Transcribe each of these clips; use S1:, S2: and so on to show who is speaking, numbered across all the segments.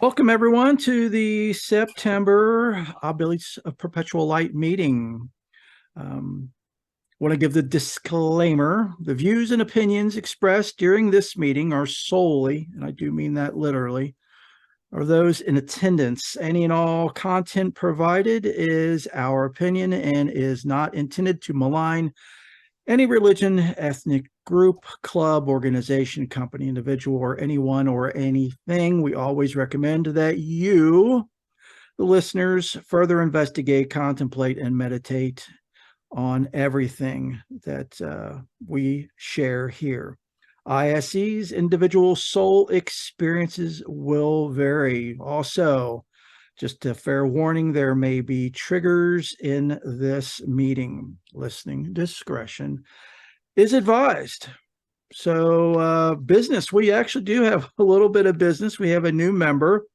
S1: Welcome, everyone, to the September Oblates of Perpetual Light meeting. Want to give the disclaimer. The views and opinions expressed during this meeting are solely, and I do mean that literally, are those in attendance. Any and all content provided is our opinion and is not intended to malign any religion, ethnic group, club, organization, company, individual, or anyone or anything. We always recommend that you, the listeners, further investigate, contemplate, and meditate on everything that we share here. ISE's individual soul experiences will vary. Also, just a fair warning, there may be triggers in this meeting. Listening discretion is advised. So, business, we actually do have a little bit of business. We have a new member,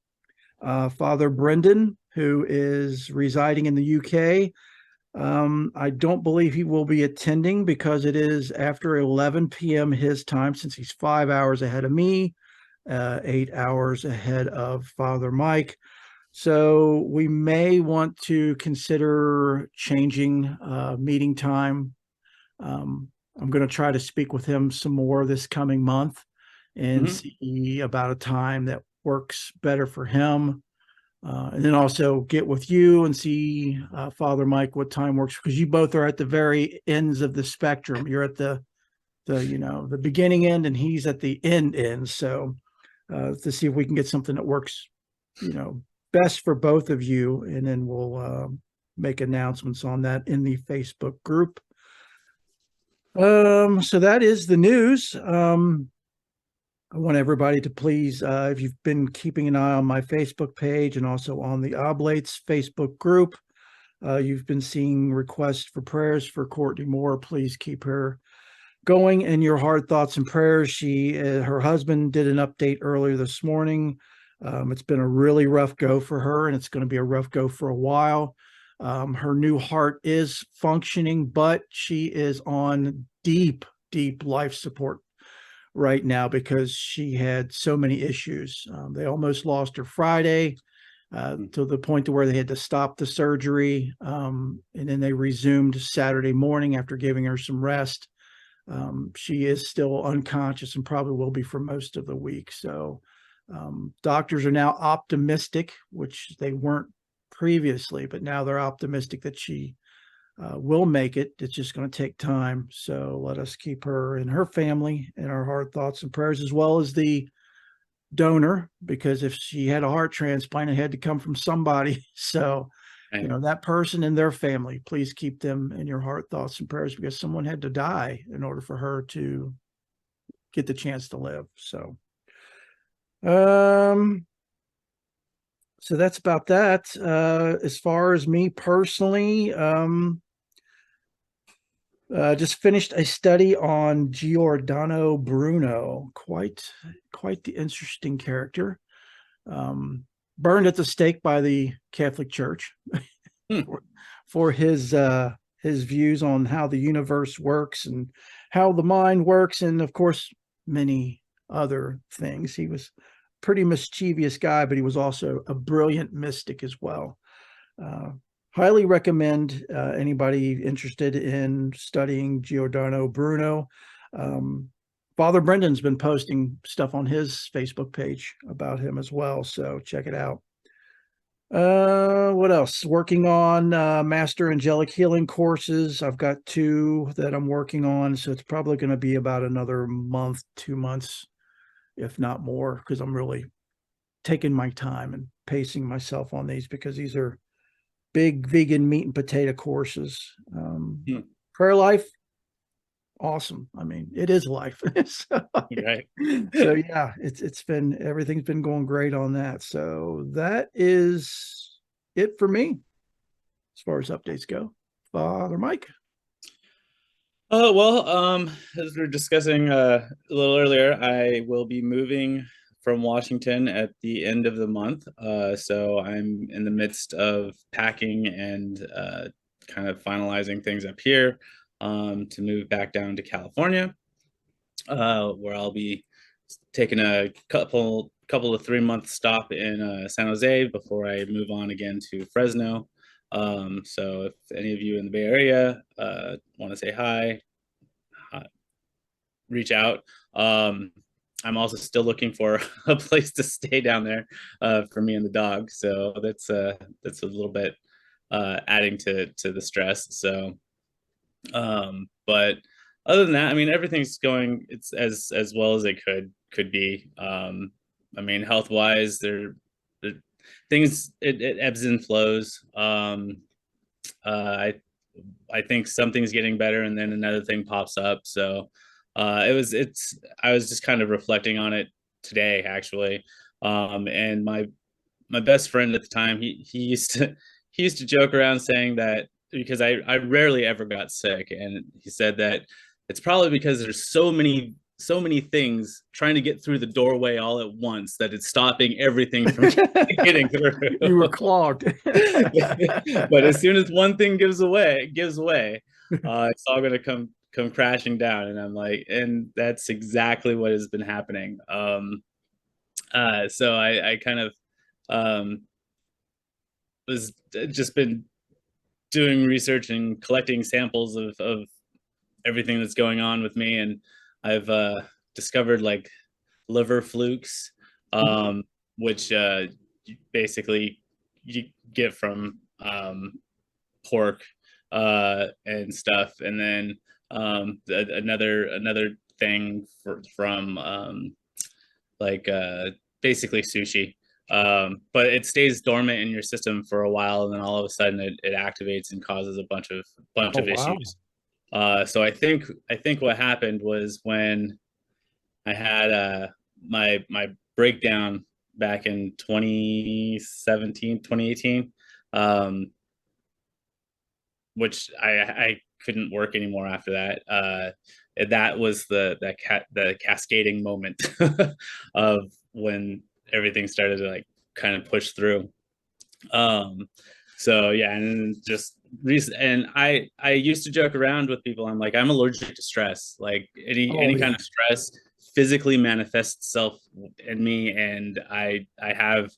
S1: Father Brendan, who is residing in the UK. I don't believe he will be attending because it is after 11 p.m. his time, since he's 5 hours ahead of me, 8 hours ahead of Father Mike. So we may want to consider changing meeting time. I'm going to try to speak with him some more this coming month and see about a time that works better for him. And then also get with you and see, Father Mike, what time works, because you both are at the very ends of the spectrum. You're at the the beginning end, and he's at the end. So to see if we can get something that works, best for both of you, and then we'll make announcements on that in the Facebook group. So that is the news. I want everybody to please, if you've been keeping an eye on my Facebook page and also on the Oblates Facebook group, you've been seeing requests for prayers for Courtney Moore. Please keep her going in your heart, thoughts, and prayers. Her husband did an update earlier this morning. It's been a really rough go for her, and it's going to be a rough go for a while. Her new heart is functioning, but she is on deep life support right now because she had so many issues. They almost lost her Friday to the point to where they had to stop the surgery. And then they resumed Saturday morning after giving her some rest. She is still unconscious and probably will be for most of the week. So doctors are now optimistic, which they weren't previously, but now they're optimistic that she will make it. It's just going to take time. So let us keep her and her family in our heart, thoughts, and prayers, as well as the donor, because if she had a heart transplant, it had to come from somebody. So, that person and their family, please keep them in your heart, thoughts, and prayers, because someone had to die in order for her to get the chance to live. So, so that's about that. As far as me personally, just finished a study on Giordano Bruno. Quite the interesting character. Burned at the stake by the Catholic Church for his views on how the universe works and how the mind works, and of course many other things. He was a pretty mischievous guy, but he was also a brilliant mystic as well. Highly recommend anybody interested in studying Giordano Bruno. Father Brendan's been posting stuff on his Facebook page about him as well, so check it out. What else? Working on Master Angelic Healing courses. I've got 2 that I'm working on, so it's probably going to be about another month, 2 months, if not more, because I'm really taking my time and pacing myself on these, because these are big vegan meat and potato courses. Prayer life, awesome. I mean, it is life.
S2: Right.
S1: So yeah, everything's been going great on that. So that is it for me as far as updates go. Father Mike.
S2: Oh, well, as we were discussing a little earlier, I will be moving from Washington at the end of the month. So I'm in the midst of packing and kind of finalizing things up here to move back down to California, where I'll be taking a couple of 3 month stop in San Jose before I move on again to Fresno. So if any of you in the Bay Area want to say hi, reach out. I'm also still looking for a place to stay down there for me and the dog. So that's a little bit adding to the stress. So, but other than that, I mean, everything's going it's as well as it could be. I mean, health wise, there things it ebbs and flows. I think something's getting better and then another thing pops up. So I was just kind of reflecting on it today actually. And my best friend at the time, he used to he used to joke around saying that because I rarely ever got sick, and he said that it's probably because there's so many things trying to get through the doorway all at once that it's stopping everything from getting through.
S1: You were clogged.
S2: But as soon as one thing gives way, it's all going to come crashing down. And I'm like, and that's exactly what has been happening. So I kind of um, was just been doing research and collecting samples of everything that's going on with me, and I've discovered like liver flukes, which basically you get from pork and stuff, and then another thing from like basically sushi. But it stays dormant in your system for a while, and then all of a sudden it activates and causes a bunch
S1: Oh,
S2: of
S1: wow.
S2: issues. So I think what happened was when I had my breakdown back in 2017, 2018, which I couldn't work anymore after that. That was the cascading moment of when everything started to like kind of push through. Um, so yeah, and just and I used to joke around with people. I'm like, I'm allergic to stress. Like
S1: Oh,
S2: any
S1: yeah.
S2: kind of stress physically manifests itself in me, and I have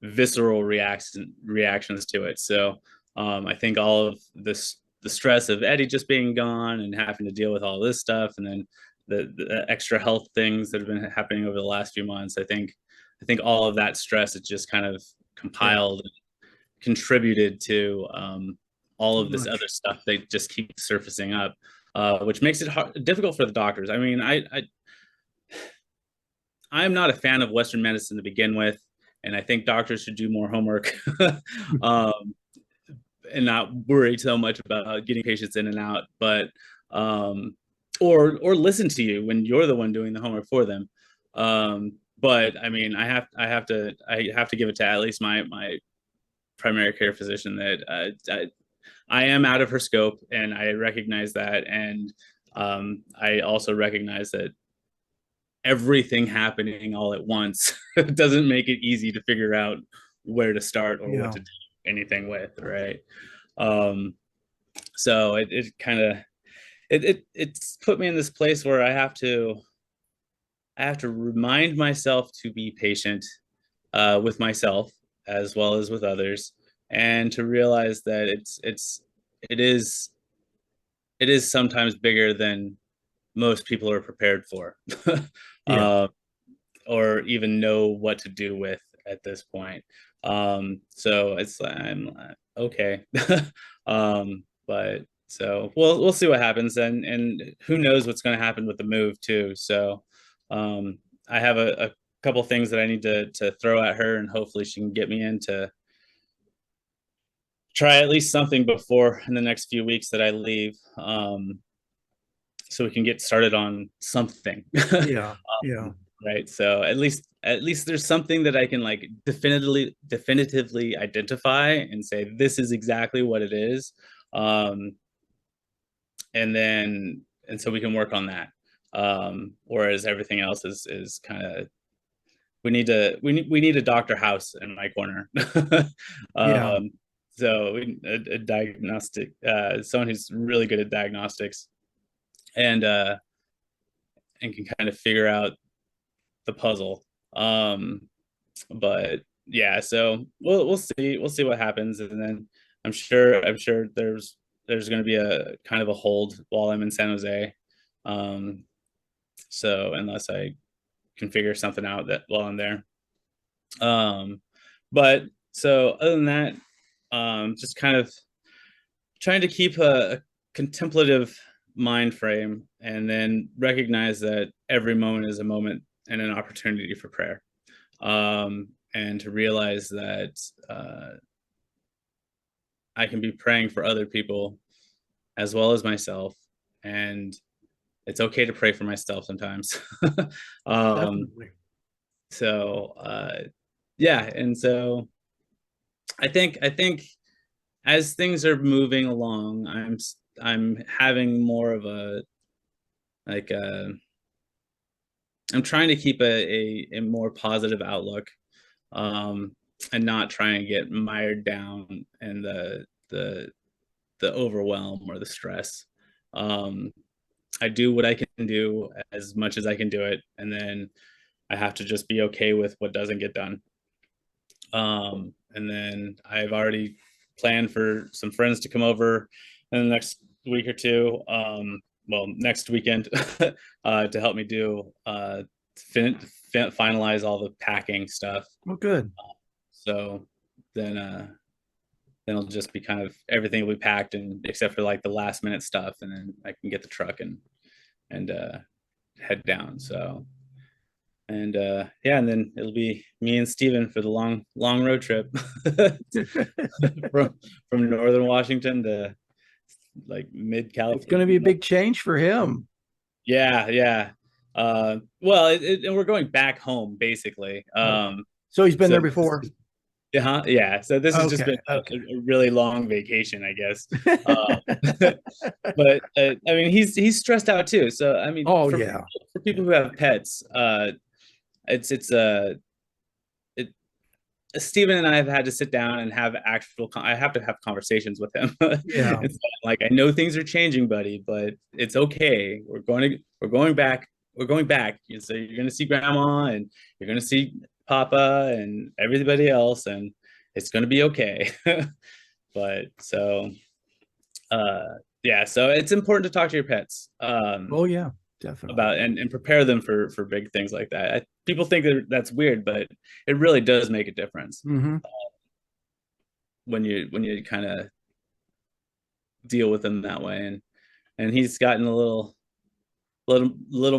S2: visceral reactions to it. So I think all of this the stress of Eddie just being gone and having to deal with all this stuff, and then the extra health things that have been happening over the last few months. I think all of that stress is just kind of
S1: Yeah.
S2: compiled contributed to all
S1: Too
S2: of this other
S1: much.
S2: stuff. They just keep surfacing up, which makes it difficult for the doctors. I mean, I'm not a fan of Western medicine to begin with, and I think doctors should do more homework um, and not worry so much about getting patients in and out, but um, or listen to you when you're the one doing the homework for them. But I mean, I have to give it to at least my primary care physician that I am out of her scope, and I recognize that. And I also recognize that everything happening all at once doesn't make it easy to figure out where to start or what
S1: Yeah.
S2: to do anything with, right? Um, so it kind of it's put me in this place where I have to remind myself to be patient with myself as well as with others, and to realize that it is it is sometimes bigger than most people are prepared for,
S1: Yeah.
S2: uh, or even know what to do with at this point. So it's I'm okay, but so we'll see what happens, and who knows what's going to happen with the move too. So um, I have a couple things that I need to throw at her, and hopefully she can get me in to try at least something before in the next few weeks that I leave, so we can get started on something.
S1: Yeah. Yeah.
S2: Right. So at least there's something that I can like definitively identify and say this is exactly what it is. Um, and so we can work on that. Whereas everything else is kind of we need a Dr. House in my corner.
S1: Yeah.
S2: um, so a diagnostic someone who's really good at diagnostics and can kind of figure out the puzzle. But yeah, so we'll see what happens, and then I'm sure there's going to be a kind of a hold while I'm in San Jose. Um, so unless I can figure something out that while I'm there. Um, but so other than that, just kind of trying to keep a contemplative mind frame and then recognize that every moment is a moment and an opportunity for prayer. And to realize that I can be praying for other people as well as myself. And it's okay to pray for myself sometimes. um,
S1: Definitely.
S2: so yeah, and so I think as things are moving along, I'm having more of a like I'm trying to keep a more positive outlook, um, and not try and get mired down in the overwhelm or the stress. Um, I do what I can do as much as I can do it, and then I have to just be okay with what doesn't get done. And then I've already planned for some friends to come over in the next week or two. Well, next weekend to help me do finalize all the packing stuff.
S1: Well, good.
S2: So then then it'll just be kind of everything will be packed and except for like the last minute stuff, and then I can get the truck and head down. So and yeah, and then it'll be me and Steven for the long road trip from northern Washington to like mid
S1: It's going to be a
S2: California.
S1: big change for him.
S2: Yeah, yeah. Well, and we're going back home basically.
S1: Okay. So he's been
S2: So
S1: there before.
S2: yeah, yeah. So this has just
S1: Okay.
S2: been
S1: Okay.
S2: a really long vacation, I guess. But I mean, he's stressed out too. So I mean,
S1: Oh yeah.
S2: for people who have pets, it's it, Steven and I have had to sit down and have I have to have conversations with him.
S1: Yeah.
S2: It's like, I know things are changing, buddy, but it's okay. We're going back. We're going back. So you're going to see grandma and you're going to see papa and everybody else, and it's going to be okay. But so, uh, yeah, so it's important to talk to your pets.
S1: Oh yeah. Definitely.
S2: About and prepare them for big things like that. People think that that's weird, but it really does make a difference
S1: Hmm.
S2: when you kind of deal with them that way. And he's gotten a little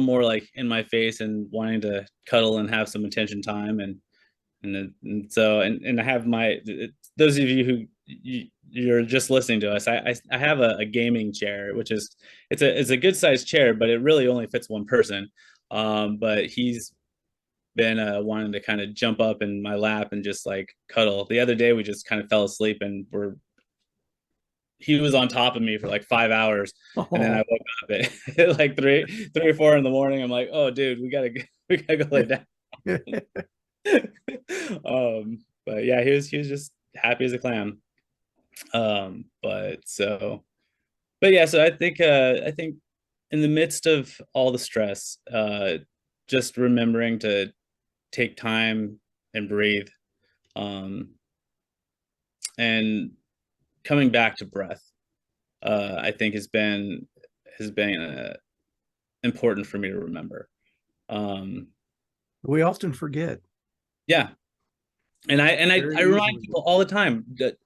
S2: more like in my face and wanting to cuddle and have some attention time, and so and I have my those of you who you're just listening to us. I have a gaming chair, which is it's a good sized chair, but it really only fits one person. But he's been wanting to kind of jump up in my lap and just like cuddle. The other day we just kind of fell asleep and he was on top of me for like 5 hours, and then I
S1: Oh.
S2: woke up at like three or four in the morning. I'm like, oh dude, we gotta go lay down. But yeah, he was just happy as a clam. But so but yeah, so I think in the midst of all the stress, just remembering to take time and breathe, um, and coming back to breath, I think has been important for me to remember. Um,
S1: We often forget
S2: yeah, I
S1: very
S2: remind
S1: easily.
S2: people all the time that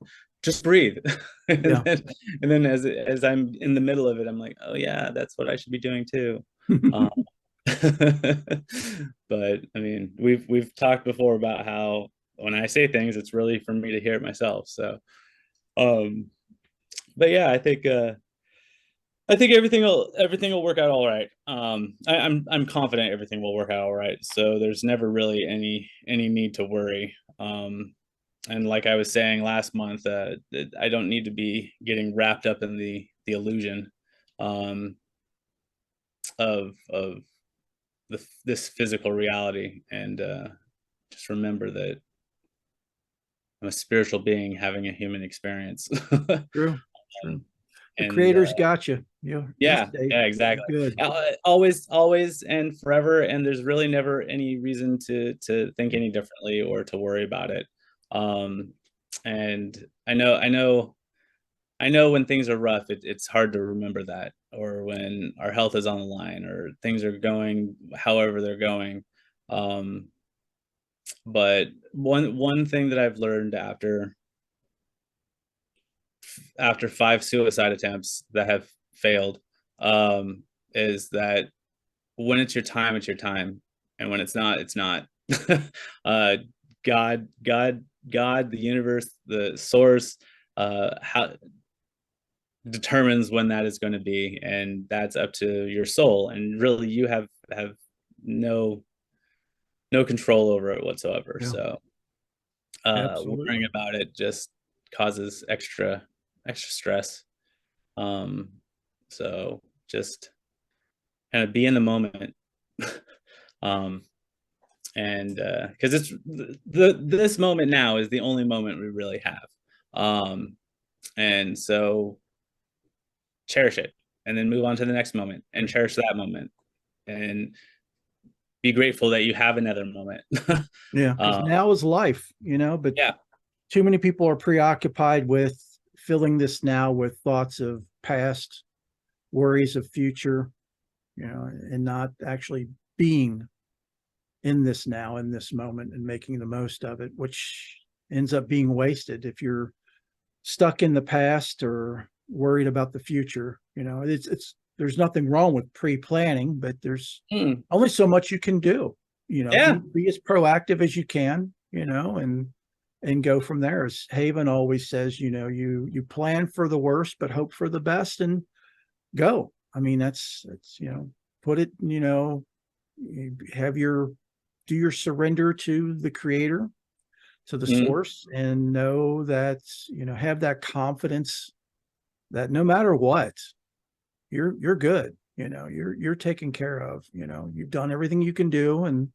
S2: just breathe,
S1: Yeah.
S2: and then as I'm in the middle of it, I'm like, oh yeah, that's what I should be doing too. Um, but I mean, we've talked before about how when I say things, it's really for me to hear it myself. So, um, but yeah, I think everything will work out all right. I'm confident everything will work out all right. So there's never really any need to worry. And like I was saying last month, I don't need to be getting wrapped up in the illusion, um, of this physical reality, and just remember that I'm a spiritual being having a human experience.
S1: True. True. The
S2: And
S1: creator's got you. You're
S2: yeah,
S1: safe.
S2: yeah,
S1: You're
S2: exactly.
S1: good.
S2: Always and forever, and there's really never any reason to think any differently or to worry about it. Um, and I know when things are rough, it's hard to remember that, or when our health is on the line, or things are going however they're going. Um, but one thing that I've learned after 5 suicide attempts that have failed, is that when it's your time, it's your time, and when it's not, it's not. uh, God, the universe, the source, how determines when that is going to be, and that's up to your soul. And really, you have no no control over it whatsoever.
S1: Yeah,
S2: So, worrying
S1: absolutely.
S2: about it just causes extra stress. Um, so just kind of be in the moment. um, and because it's this moment now is the only moment we really have. And so cherish it, and then move on to the next moment and cherish that moment, and be grateful that you have another moment.
S1: Yeah, because
S2: uh,
S1: now is life, but
S2: yeah.
S1: too many people are preoccupied with filling this now with thoughts of past, worries of future, and not actually being in this now, in this moment, and making the most of it, which ends up being wasted if you're stuck in the past or worried about the future. It's there's nothing wrong with pre-planning, but there's
S2: Hmm.
S1: only so much you can do.
S2: Yeah.
S1: Be as proactive as you can, and go from there. As Haven always says, you plan for the worst but hope for the best, and go. I mean, that's put it, have your do your surrender to the creator, to the
S2: Hmm.
S1: source, and know that, have that confidence that no matter what, you're good. You're taken care of. You've done everything you can do, and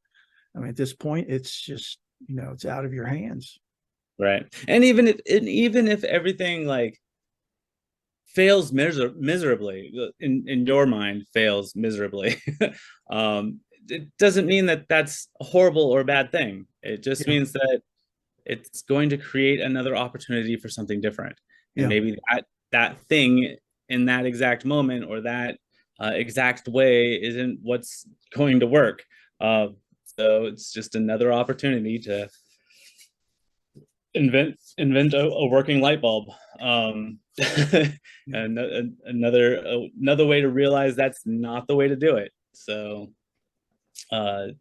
S1: I mean, at this point, it's just, it's out of your hands.
S2: Right. And even if everything like fails miserably, in your mind fails miserably, it doesn't mean that that's a horrible or bad thing. It just
S1: Yeah,
S2: means that it's going to create another opportunity for something different. And
S1: yeah,
S2: maybe that thing in that exact moment, or that exact way, isn't what's going to work. uh, so it's just another opportunity to invent a working light bulb.
S1: yeah.
S2: And another way to realize that's not the way to do it. So I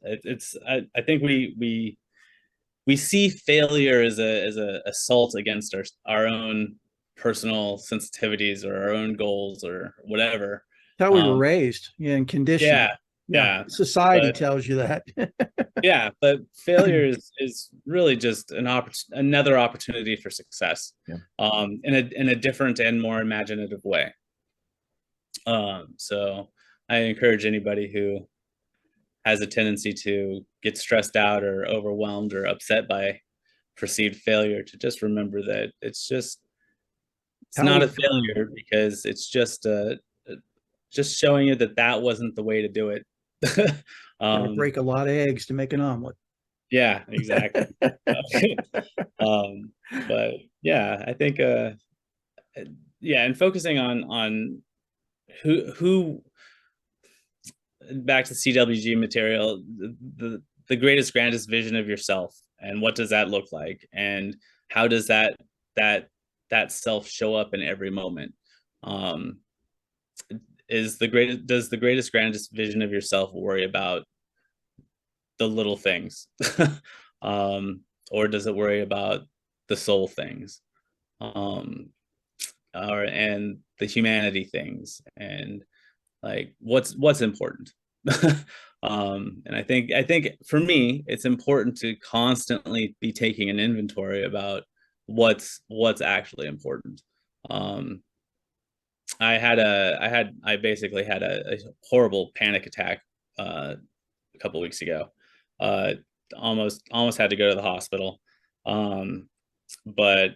S2: think we see failure as a assault against our own personal sensitivities, or our own goals, or whatever.
S1: How we were
S2: um
S1: raised, yeah, and conditioned.
S2: yeah,
S1: Yeah,
S2: yeah.
S1: society
S2: But
S1: tells you that.
S2: yeah, but failure is really just another opportunity for success,
S1: Yeah.
S2: in a different and more imaginative way. So I encourage anybody who has a tendency to get stressed out or overwhelmed or upset by perceived failure to just remember that it's
S1: How
S2: not
S1: we
S2: a
S1: learn.
S2: failure, because it's just showing you that that wasn't the way to do it.
S1: Got to
S2: um,
S1: break a lot of eggs to make an omelet.
S2: yeah, exactly. um, but yeah, I think yeah, and focusing on who back to CWG material, the greatest grandest vision of yourself, and what does that look like, and how does that that self show up in every moment. um does the greatest grandest vision of yourself worry about the little things, um or does it worry about the soul things, um and the humanity things, and like what's important. And I think for me it's important to constantly be taking an inventory about what's actually important. um I basically had a horrible panic attack a couple weeks ago. uh almost had to go to the hospital, um but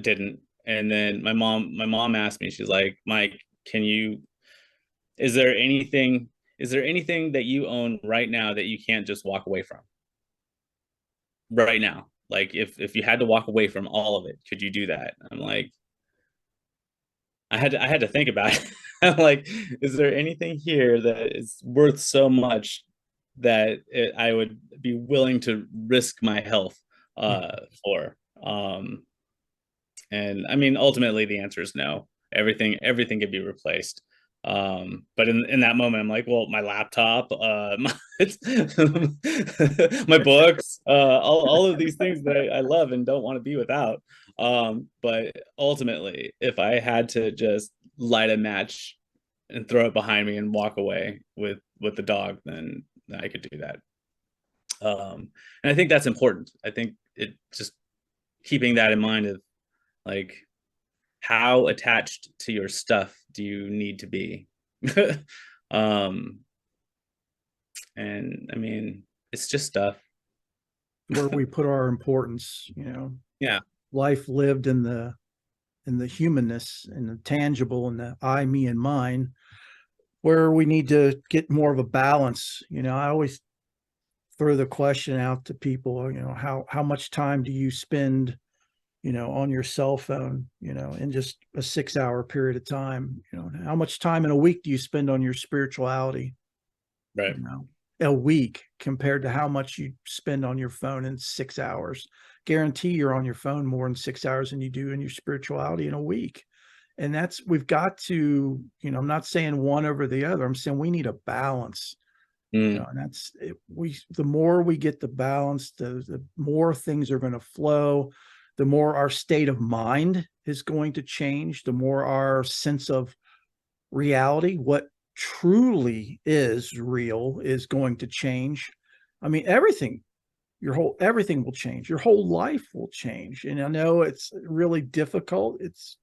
S2: didn't. And then my mom asked me, she's like, Mike, can you, is there anything, is there anything that you own right now that you can't just walk away from right now? Like if you had to walk away from all of it, could you do that? I'm like, I had to think about it. I'm like, is there anything here that is worth so much that I would be willing to risk my health for? And I mean, ultimately, the answer is no. Everything could be replaced. But in that moment, I'm like, well, my laptop, my books, all of these things that I love and don't want to be without. But ultimately, if I had to just light a match and throw it behind me and walk away with the dog, then I could do that. And I think that's important. I think it just keeping that in mind of like how attached to your stuff do you need to be? um, and I mean, it's just stuff.
S1: Where we put our importance,
S2: Yeah.
S1: life lived in the humanness and the tangible and the I, me, and mine, where we need to get more of a balance. I always throw the question out to people, how much time do you spend, on your cell phone, in just a 6 hour period of time? How much time in a week do you spend on your spirituality?
S2: Right.
S1: you know, a week compared to how much you spend on your phone in 6 hours. Guarantee you're on your phone more in 6 hours than you do in your spirituality in a week. And we've got to, I'm not saying one over the other. I'm saying we need a balance.
S2: Mm,
S1: And that's it, the more we get the balance, the more things are going to flow, the more our state of mind is going to change, the more our sense of reality, what truly is real, is going to change. I mean, everything will change. Your whole life will change. And I know it's really difficult. It's,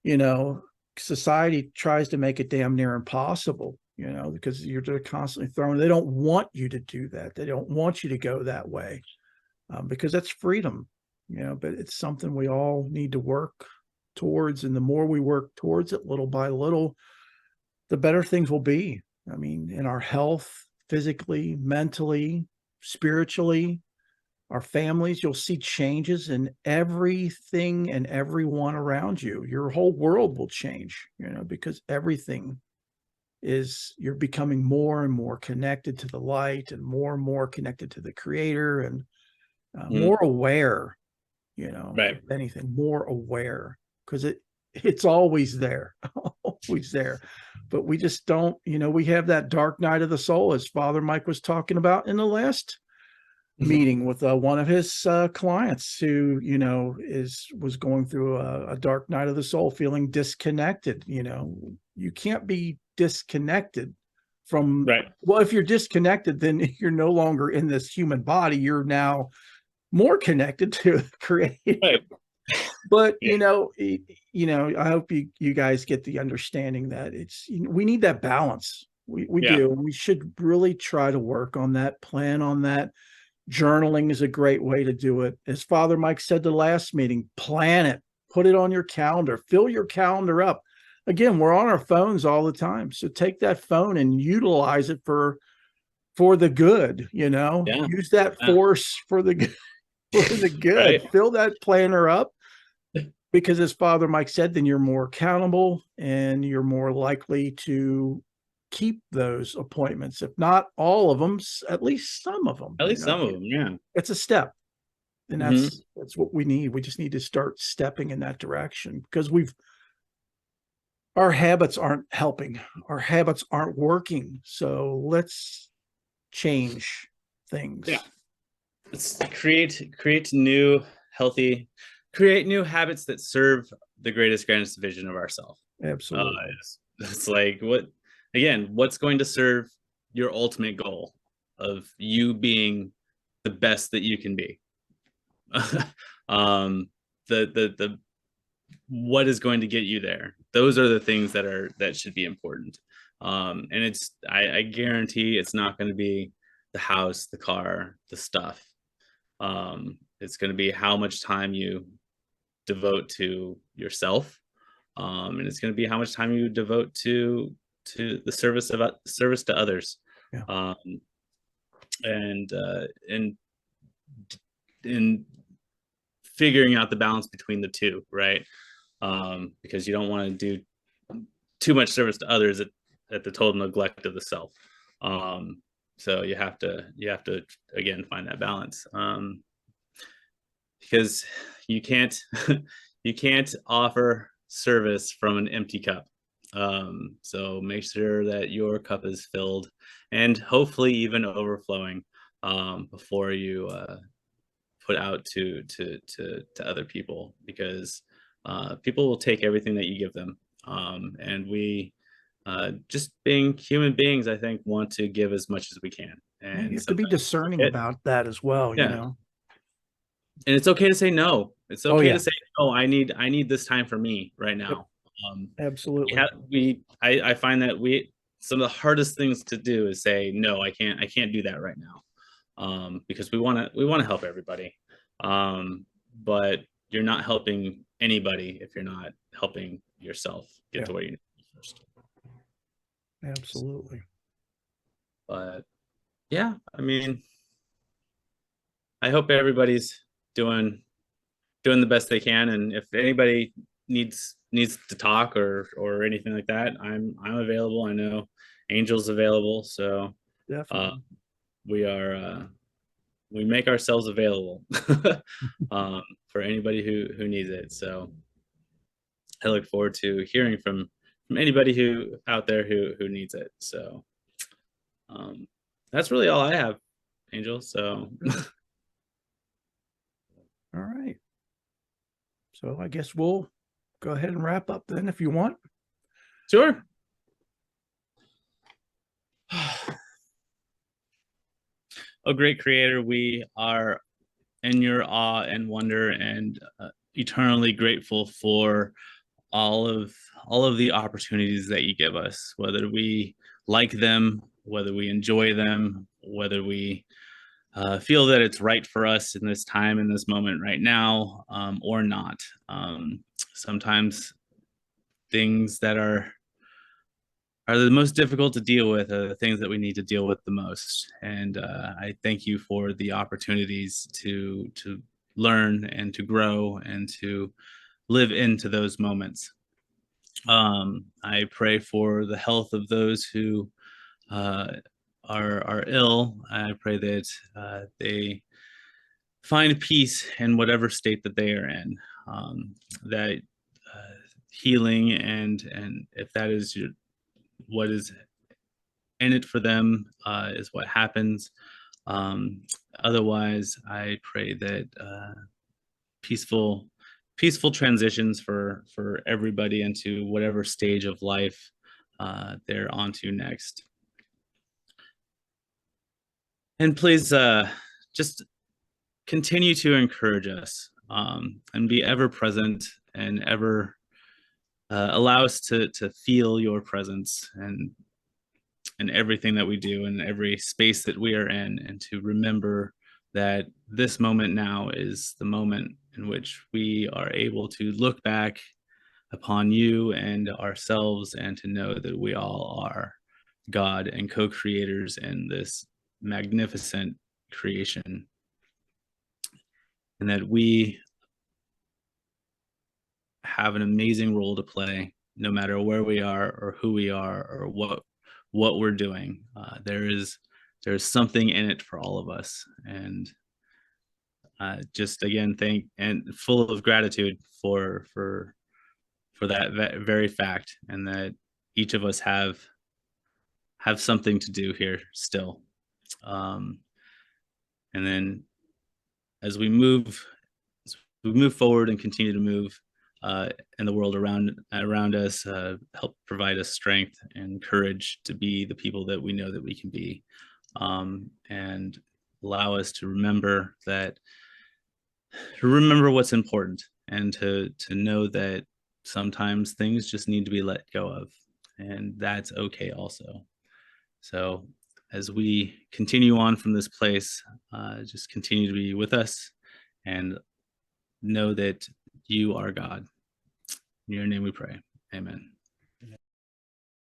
S1: you know, society tries to make it damn near impossible, because you're just constantly throwing, they don't want you to do that. They don't want you to go that way, because that's freedom, but it's something we all need to work towards. And the more we work towards it little by little, the better things will be. I mean, in our health, physically, mentally, spiritually, our families, you'll see changes in everything and everyone around you. Your whole world will change, because everything you're becoming more and more connected to the light and more connected to the creator, and
S2: mm,
S1: more aware,
S2: right.
S1: if anything, more aware, because it's always there, always there. But we just don't, we have that dark night of the soul, as Father Mike was talking about in the last meeting with one of his clients who, was going through a dark night of the soul, feeling disconnected. You can't be disconnected from,
S2: Right.
S1: well, if you're disconnected, then you're no longer in this human body. You're now more connected to the creator.
S2: Right.
S1: But
S2: Yeah.
S1: I hope you guys get the understanding that we need that balance. We
S2: Yeah.
S1: do. We should really try to work on that, plan on that. Journaling is a great way to do it. As Father Mike said the last meeting, plan it, put it on your calendar, fill your calendar up. Again, we're on our phones all the time. So take that phone and utilize it for the good,
S2: Yeah.
S1: use that
S2: Yeah.
S1: force for the good, for the good.
S2: Right.
S1: Fill that planner up, because as Father Mike said, then you're more accountable and you're more likely to keep those appointments. If not all of them, at least some of them.
S2: At least some of them. Yeah.
S1: It's a step, and
S2: Hmm.
S1: that's what we need. We just need to start stepping in that direction, because our habits aren't helping. Our habits aren't working. So let's change
S2: Yeah.
S1: things.
S2: Let's create new healthy, create new habits that serve the grandest vision of ourselves. Uh,
S1: Absolutely.
S2: it's like what's going to serve your ultimate goal of you being the best that you can be? um, the what is going to get you there? Those are the things that should be important. And I guarantee it's not going to be the house, the car, the stuff. It's going to be how much time you devote to yourself, and it's going to be how much time you devote to the service to others.
S1: Yeah.
S2: And in figuring out the balance between the two, right? Because you don't want to do too much service to others at the total neglect of the self. So you have to again find that balance, because you can't you can't offer service from an empty cup. So make sure that your cup is filled and hopefully even overflowing, before you put out to other people, because people will take everything that you give them, and we, just being human beings, I think, want to give as much as we can,
S1: Yeah, you
S2: and
S1: have to be
S2: sometimes
S1: discerning about that as well,
S2: yeah, and it's okay to say no. It's
S1: Oh
S2: okay to
S1: yeah.
S2: say, oh, I need this time for me right
S1: Yep.
S2: now.
S1: Absolutely.
S2: I find that some of the hardest things to do is say no. I can't do that right now, because we want to help everybody, but you're not helping anybody if you're not helping yourself get
S1: Yeah.
S2: to where you need to be first.
S1: Absolutely.
S2: But yeah, I mean, I hope everybody's doing the best they can, and if anybody needs to talk or anything like that, I'm available. I know Angel's available, so uh,
S1: Definitely.
S2: we make ourselves available, for anybody who needs it. So I look forward to hearing from anybody who out there who needs it. So um, that's really all I have, Angel. So
S1: All right. So I guess we'll go ahead and wrap up then if you want.
S2: sure. Oh, great Creator, we are in your awe and wonder, and eternally grateful for all of the opportunities that you give us, whether we like them, whether we enjoy them, whether we feel that it's right for us in this time, in this moment right now, or not. Sometimes things that are the most difficult to deal with are the things that we need to deal with the most. And I thank you for the opportunities to learn and to grow and to live into those moments. I pray for the health of those who uh, are ill. I pray that they find peace in whatever state that they are in. That healing and if that is what is in it for them, is what happens. Um, Otherwise, I pray that peaceful peaceful transitions for everybody into whatever stage of life they're onto next. And please, just continue to encourage us, and be ever present and ever allow us to feel your presence and everything that we do and every space that we are in, and to remember that this moment now is the moment in which we are able to look back upon you and ourselves, and to know that we all are God and co-creators in this magnificent creation, and that we have an amazing role to play no matter where we are or who we are or what we're doing. There's something in it for all of us, and just again thank and full of gratitude for that very fact, and that each of us have something to do here still. Um, and then as we move forward and continue to move in the world around us, help provide us strength and courage to be the people that we know that we can be, and allow us to remember what's important, and to know that sometimes things just need to be let go of, and that's okay also. So as we continue on from this place, just continue to be with us, and know that You are God. In your name we pray. Amen.